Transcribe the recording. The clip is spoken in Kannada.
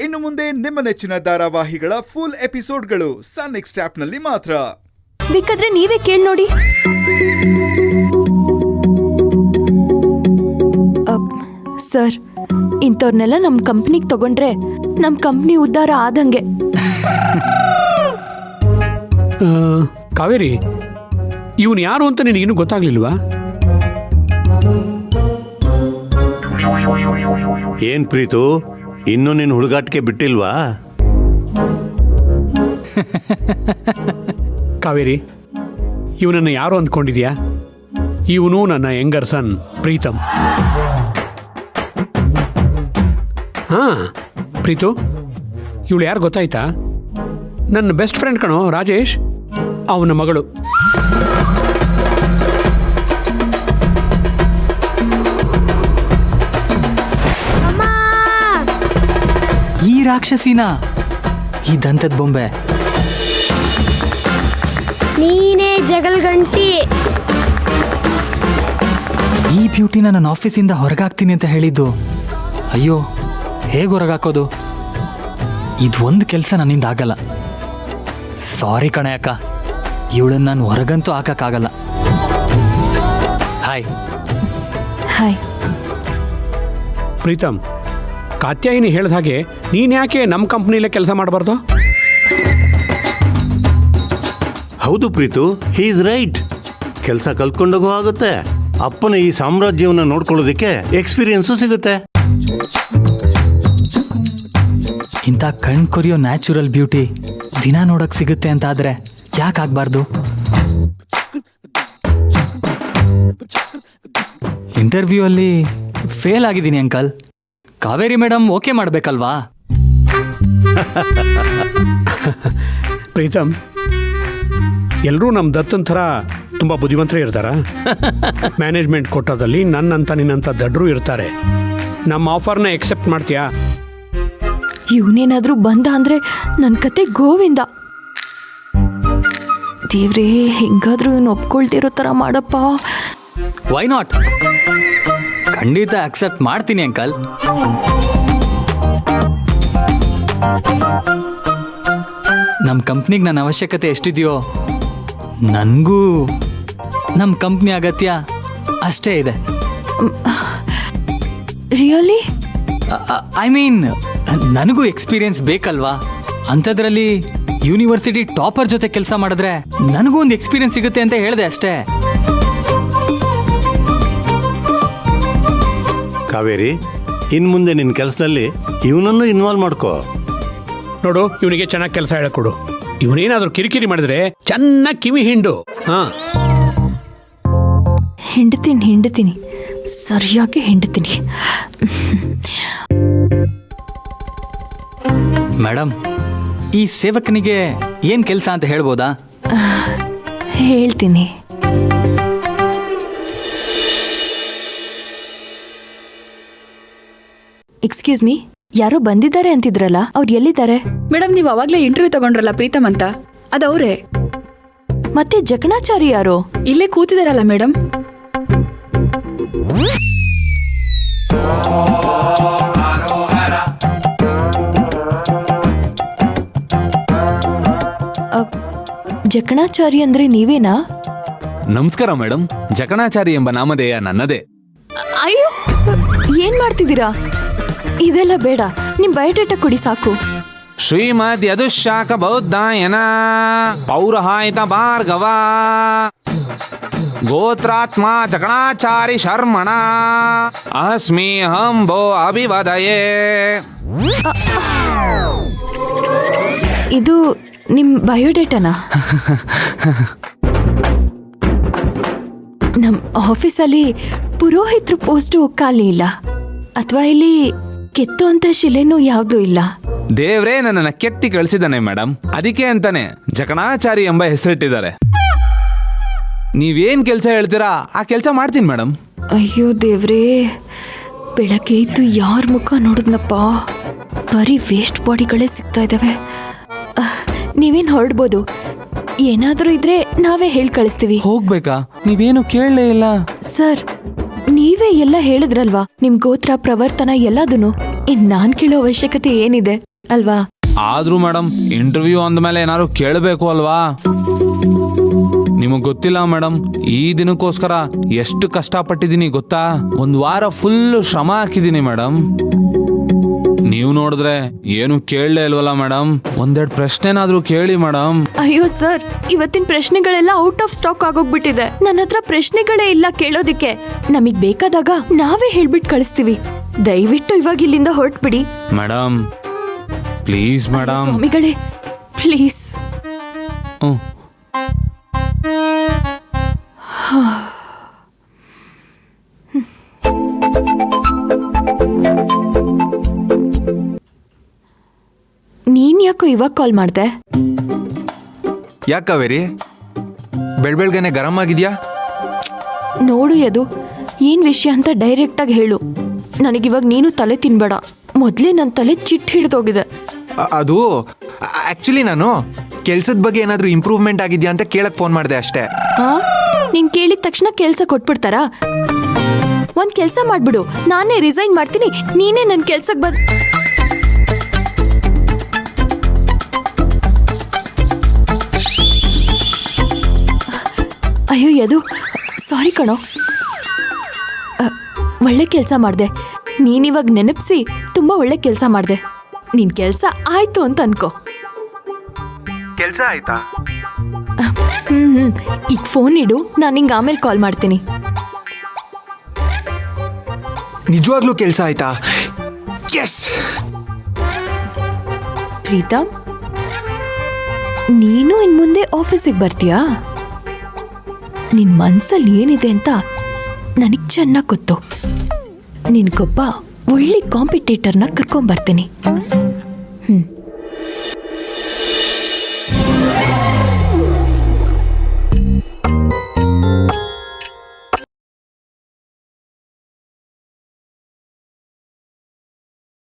ಇನ್ನು ಮುಂದೆ ನಿಮ್ಮ ನೆಚ್ಚಿನ ಧಾರಾವಾಹಿಗಳ ಫುಲ್ ಎಪಿಸೋಡ್ಗಳು ಸನ್ ನೆಕ್ಸ್ಟ್ ಆಪ್ನಲ್ಲಿ ಮಾತ್ರ. ಬೇಕಾದ್ರೆ ನೀವೇ ಕೇಳಿ ನೋಡಿ. ಸರ್, ಇಂಥವ್ರನ್ನೆಲ್ಲ ನಮ್ಮ ಕಂಪ್ನಿಗೆ ತಗೊಂಡ್ರೆ ನಮ್ಮ ಕಂಪ್ನಿ ಉದ್ಧಾರ ಆದಂಗೆ. ಕಾವೇರಿ, ಇವನು ಯಾರು ಅಂತ ನಿನಗಿನ್ನೂ ಗೊತ್ತಾಗ್ಲಿಲ್ವಾ? ಏನ್ ಪ್ರೀತು, ಇನ್ನೂ ನಿನ್ನ ಹುಡುಗಾಟಿಕೆ ಬಿಟ್ಟಿಲ್ವಾ? ಕಾವೇರಿ, ಇವನನ್ನು ಯಾರು ಅಂದ್ಕೊಂಡಿದ್ಯಾ? ಇವನು ನನ್ನ ಯಂಗರ್ ಸನ್ ಪ್ರೀತಮ್. ಪ್ರೀತು, ಇವಳು ಯಾರು ಗೊತ್ತಾಯ್ತಾ? ನನ್ನ ಬೆಸ್ಟ್ ಫ್ರೆಂಡ್ ಕಣೋ, ರಾಜೇಶ್, ಅವನ ಮಗಳು. ಈ ರಾಕ್ಷಸಿನ, ಈ ದಂತದ ಬೊಂಬೆ ನೀನೇ ಜಗಲ್ ಗಂಟಿ. ಈ ಬ್ಯೂಟಿನ ನನ್ನ ಆಫೀಸಿಂದ ಹೊರಗಾಕ್ತೀನಿ ಅಂತ ಹೇಳಿದ್ದು. ಅಯ್ಯೋ, ಹೇಗೆ ಹೊರಗಾಕೋದು? ಇದು ಒಂದು ಕೆಲಸ ನನ್ನಿಂದ ಆಗಲ್ಲ. ಸಾರಿ ಕಣೆ ಅಕ್ಕ, ಇವಳನ್ನ ನಾನು ಹೊರಗಂತೂ ಹಾಕಕ್ಕಾಗಲ್ಲ. ಹಾಯ್. ಹಾಯ್. ಪ್ರೀತಮ್, ಕಾತ್ಯಾಯಿನಿ ಹೇಳ್ದ ಹಾಗೆ ನೀನು ಯಾಕೆ ನಮ್ಮ ಕಂಪ್ನಿಲೇ ಕೆಲಸ ಮಾಡಬಾರ್ದು? ಹೌದು ಪ್ರೀತು, ಹಿ ಇಸ್ ರೈಟ್. ಕೆಲಸ ಕಲ್ತ್ಕೊಂಡೋಗೋ ಆಗುತ್ತೆ. ಅಪ್ಪನ ಈ ಸಾಮ್ರಾಜ್ಯವನ್ನು ನೋಡ್ಕೊಳ್ಳೋದಕ್ಕೆ ಎಕ್ಸ್ಪೀರಿಯನ್ಸು ಸಿಗುತ್ತೆ. ಇಂಥ ಕಣ್ ಕೊರಿಯೋ ನ್ಯಾಚುರಲ್ ಬ್ಯೂಟಿ ದಿನ ನೋಡಕ್ ಸಿಗುತ್ತೆ ಅಂತ ಆದ್ರೆ ಯಾಕೆ ಆಗ್ಬಾರ್ದು? ಇಂಟರ್ವ್ಯೂ ಅಲ್ಲಿ ಫೇಲ್ ಆಗಿದ್ದೀನಿ ಅಂಕಲ್. ಕಾವೇರಿ ಮೇಡಮ್ ಓಕೆ ಮಾಡ್ಬೇಕಲ್ವಾ? ಪ್ರೀತಮ್, ಎಲ್ಲರೂ ನಮ್ಮ ದತ್ತನ್ ಥರ ತುಂಬ ಬುದ್ಧಿವಂತರೇ ಇರ್ತಾರ? ಮ್ಯಾನೇಜ್ಮೆಂಟ್ ಕೊಟ್ಟದಲ್ಲಿ ನನ್ನಂತ ನಿನ್ನಂಥ ದಡ್ರು ಇರ್ತಾರೆ. ನಮ್ಮ ಆಫರ್ನ ಎಕ್ಸೆಪ್ಟ್ ಮಾಡ್ತೀಯಾ? ಇವನೇನಾದ್ರೂ ಬಂದ ಅಂದ್ರೆ ನನ್ನ ಕತೆ ಗೋವಿಂದ. ದೇವ್ರೇ, ಹೆಂಗಾದ್ರೂ ಇವನು ಒಪ್ಕೊಳ್ತಿರೋ ಥರ ಮಾಡಪ್ಪ. Why not? ಖಂಡಿತ ಅಕ್ಸೆಪ್ಟ್ ಮಾಡ್ತೀನಿ ಅಂಕಲ್. ನಮ್ಮ ಕಂಪ್ನಿಗೆ ನನ್ನ ಅವಶ್ಯಕತೆ ಎಷ್ಟಿದೆಯೋ ನನಗೂ ನಮ್ಮ ಕಂಪ್ನಿ ಅಗತ್ಯ ಅಷ್ಟೇ ಇದೆ. ರಿಯಲಿ? ಐ ಮೀನ್, ನನಗೂ ಎಕ್ಸ್ಪೀರಿಯನ್ಸ್ ಬೇಕಲ್ವಾ? ಅಂಥದ್ರಲ್ಲಿ ಯೂನಿವರ್ಸಿಟಿ ಟಾಪರ್ ಜೊತೆ ಕೆಲಸ ಮಾಡಿದ್ರೆ ನನಗೂ ಒಂದು ಎಕ್ಸ್ಪೀರಿಯನ್ಸ್ ಸಿಗುತ್ತೆ ಅಂತ ಹೇಳಿದೆ ಅಷ್ಟೇ. ಕಾವೇರಿ, ಇನ್ನು ಮುಂದೆ ನಿನ್ನ ಕೆಲಸದಲ್ಲಿ ಇವನನ್ನು ಇನ್ವಾಲ್ವ್ ಮಾಡ್ಕೋ. ನೋಡು, ಇವನಿಗೆ ಚೆನ್ನಾಗಿ ಕೆಲಸ ಹೇಳಿಕೊಡು. ಇವನೇನಾದ್ರೂ ಕಿರಿಕಿರಿ ಮಾಡಿದ್ರೆ ಚೆನ್ನಾಗಿ ಕಿವಿ ಹಿಂಡು. ಹಿಂಡ್ತೀನಿ, ಸರಿಯಾಗಿ ಹಿಂಡ್ತೀನಿ. ಮೇಡಮ್, ಈ ಸೇವಕನಿಗೆ ಏನ್ ಕೆಲಸ ಅಂತ ಹೇಳ್ಬೋದಾ? ಹೇಳ್ತೀನಿ. ಎಕ್ಸ್ಕ್ಯೂಸ್ ಮೀ, ಯಾರೋ ಬಂದಿದ್ದಾರೆ ಅಂತಿದ್ರಲ್ಲ, ಅವ್ರು ಎಲ್ಲಿದ್ದಾರೆ? ಮೇಡಮ್, ನೀವು ಅವಾಗ್ಲೇ ಇಂಟರ್ವ್ಯೂ ತಗೊಂಡ್ರಲ್ಲ ಪ್ರೀತಮ್ ಅಂತ, ಅದವ್ರೆ. ಮತ್ತೆ ಜಕಣಾಚಾರಿ ಯಾರೋ? ಇಲ್ಲೇ ಕೂತಿದಾರಲ್ಲ ಮೇಡಮ್. ಜಕಣಾಚಾರಿ ಅಂದ್ರೆ ನೀವೇನಾ? ನಮಸ್ಕಾರ ಮೇಡಮ್. ಜಕಣಾಚಾರಿ ಎಂಬ ನಾಮಧೇಯ ನನ್ನದೇ. ಅಯ್ಯೋ, ಏನ್ ಮಾಡ್ತಿದ್ದೀರಾ? ಇದೆಲ್ಲ ಬೇಡ, ನಿಮ್ ಬಯೋಡೇಟಾ ಕೊಡಿ ಸಾಕು. ಶ್ರೀಮದ್ ಯದುಶಾಖ ಬೌದ್ಧಾಯನ ಪೌರಹಾಯಿತ ಭಾರ್ಗವ ಗೋತ್ರಾತ್ಮ ಜಕಣಾಚಾರಿ ಶರ್ಮಣ ಅಸ್ಮಿ ಹಂಬೋ ಅಭಿವದಯೇ. ಇದು ನಿಮ್ ಬಯೋಡೇಟಾನಾ? ನಮ್ ಆಫೀಸಲ್ಲಿ ಪುರೋಹಿತ್ರ ಪೋಸ್ಟು ಖಾಲಿ ಇಲ್ಲ, ಅಥವಾ ಇಲ್ಲಿ ಕೆತ್ತು ಅಂತ ಶಿಲೆನೂ ಯಾವುದೂ ಇಲ್ಲ. ದೇವ್ರೇ ನನ್ನನ್ನು ಕೆತ್ತಿ ಕಳಿಸಿದ್ದಾನೆ ಮೇಡಮ್. ಅದಕ್ಕೆ ಅಂತಾನೆ ಜಕಣಾಚಾರಿ ಎಂಬ ಹೆಸರಿಟ್ಟಿದ್ದಾರೆ. ನೀವೇನ್ ಕೆಲಸ ಹೇಳ್ತೀರಾ ಆ ಕೆಲಸ ಮಾಡ್ತೀನಿ ಮೇಡಮ್. ಅಯ್ಯೋ ದೇವ್ರೇ, ಬೆಳಗ್ಗೆ ಇದ್ದು ಯಾರ ಮುಖ ನೋಡಿದ್ನಪ್ಪ, ಬರೀ ವೇಸ್ಟ್ ಬಾಡಿಗಳೇ ಸಿಗ್ತಾ ಇದ್ದಾವೆ. ನೀವೇನು ಹೊರಡ್ಬೋದು, ಏನಾದರೂ ಇದ್ರೆ ನಾವೇ ಹೇಳಿ ಕಳಿಸ್ತೀವಿ. ಹೋಗ್ಬೇಕಾ? ನೀವೇನು ಕೇಳಲೇ ಇಲ್ಲ ಸರ್. ನೀವೇ ಎಲ್ಲ ಹೇಳಿದ್ರಲ್ವಾ, ನಿಮ್ ಗೋತ್ರ ಪ್ರವರ್ತನ ಎಲ್ಲದನ್ನು. ನಾನ್ ಕೇಳೋ ಅವಶ್ಯಕತೆ ಏನಿದೆ ಅಲ್ವಾ? ಆದ್ರೂ ಮೇಡಮ್, ಇಂಟರ್ವ್ಯೂ ಅಂದ್ಮೇಲೆ ಏನಾದ್ರು ಕೇಳಬೇಕು ಅಲ್ವಾ? ನಿಮಗ್ ಗೊತ್ತಿಲ್ಲ ಮೇಡಮ್, ಈ ದಿನಕ್ಕೋಸ್ಕರ ಎಷ್ಟು ಕಷ್ಟಪಟ್ಟಿದ್ದೀನಿ ಗೊತ್ತಾ? 1 ವಾರ ಫುಲ್ ಶ್ರಮ ಹಾಕಿದ್ದೀನಿ ಮೇಡಮ್. ನೀವು ನೋಡಿದ್ರೆ ಏನು ಕೇಳಲೇ ಇಲ್ವಲ್ಲ ಮೇಡಮ್. ಒಂದೆರಡು ಪ್ರಶ್ನೆನಾದ್ರೂ ಕೇಳಿ ಮೇಡಮ್. ಅಯ್ಯೋ ಸರ್, ಇವತ್ತಿನ ಪ್ರಶ್ನೆಗಳೆಲ್ಲ ಔಟ್ ಆಫ್ ಸ್ಟಾಕ್ ಆಗೋಗ್ಬಿಟ್ಟಿದೆ. ನನ್ನ ಹತ್ರ ಪ್ರಶ್ನೆಗಳೇ ಇಲ್ಲ ಕೇಳೋದಿಕ್ಕೆ. ನಮಗ್ ಬೇಕಾದಾಗ ನಾವೇ ಹೇಳ್ಬಿಟ್ಟು ಕಳಿಸ್ತೀವಿ. ದಯವಿಟ್ಟು ಇವಾಗ ಇಲ್ಲಿಂದ ಹೊರಟ್ಬಿಡಿ ಮೇಡಮ್, ಪ್ಲೀಸ್ ಮೇಡಮ್. ಸ್ವಾಮಿಗಳೇ, ಪ್ಲೀಸ್. ಹ್ಮ್. ನೀನ್ ಯಾಕೋ ಇವಾಗ ಕಾಲ್ ಮಾಡ್ದೆ? ಯಾಕೆ ಕಾವೇರಿ, ಬೆಳ್ಬೆಳ್ಗೆನೆ ಗರಂ ಆಗಿದ್ಯಾ? ನೋಡು ಯದು, ಏನ್ ವಿಷಯ ಅಂತ ಡೈರೆಕ್ಟ್ ಆಗಿ ಹೇಳು. ನನಗಿವಾಗ ನೀನು ತಲೆ ತಿನ್ಬೇಡ. ಮೊದ್ಲೇ ನನ್ನ ತಲೆ ಚಿಟ್ ಹಿಡಿದೋಗಿದೆ. ಅದು ಆಕ್ಚುಲಿ ನಾನು ಕೆಲ್ಸದ ಬಗ್ಗೆ ಏನಾದರೂ ಇಂಪ್ರೂವ್ಮೆಂಟ್ ಆಗಿದ್ಯಾ ಅಂತ ಕೇಳಕ್ ಫೋನ್ ಮಾಡಿದೆ ಅಷ್ಟೇ. ಹಾ, ನೀನ್ ಕೇಳಿದ ತಕ್ಷಣ ಕೆಲ್ಸ ಕೊಟ್ಬಿಡ್ತಾರಾ? ಒಂದ್ ಕೆಲ್ಸ ಮಾಡ್ಬಿಡು, ನಾನೇ ರಿಸೈನ್ ಮಾಡ್ತೀನಿ, ನೀನೇ ನನ್ ಕೆಲ್ಸಕ್ಕೆ ಬಂದ್. ಅಯ್ಯೋ ಯದು, ಸಾರಿ ಕಣೋ. ಒಳ್ಳೆ ಕೆಲಸ ಮಾಡಿದೆ. ನೀನಿವಾಗ ನೆನಪಿಸಿ ತುಂಬ ಒಳ್ಳೆ ಕೆಲಸ ಮಾಡಿದೆ. ನಿನ್ನ ಕೆಲಸ ಆಯ್ತು ಅಂತ ಅನ್ಕೋ. ಕೆಲಸ ಆಯ್ತಾ? ಈಗ ಫೋನ್ ಇಡು, ನಾನು ನಿಂಗೆ ಆಮೇಲೆ ಕಾಲ್ ಮಾಡ್ತೀನಿ. ನಿಜವಾಗ್ಲೂ ಕೆಲಸ ಆಯ್ತಾ? ಎಸ್. ಪ್ರೀತಮ್, ನೀನು ಇನ್ನು ಮುಂದೆ ಆಫೀಸಿಗೆ ಬರ್ತೀಯಾ? ನಿನ್ನ ಮನಸ್ಸಲ್ಲಿ ಏನಿದೆ ಅಂತ ನನಗೆ ಚೆನ್ನಾಗಿ ಗೊತ್ತು. ನಿನಗೊಬ್ಬ ಒಳ್ಳೆ ಕಾಂಪಿಟೇಟರ್ನ ಕರ್ಕೊಂಬರ್ತೀನಿ.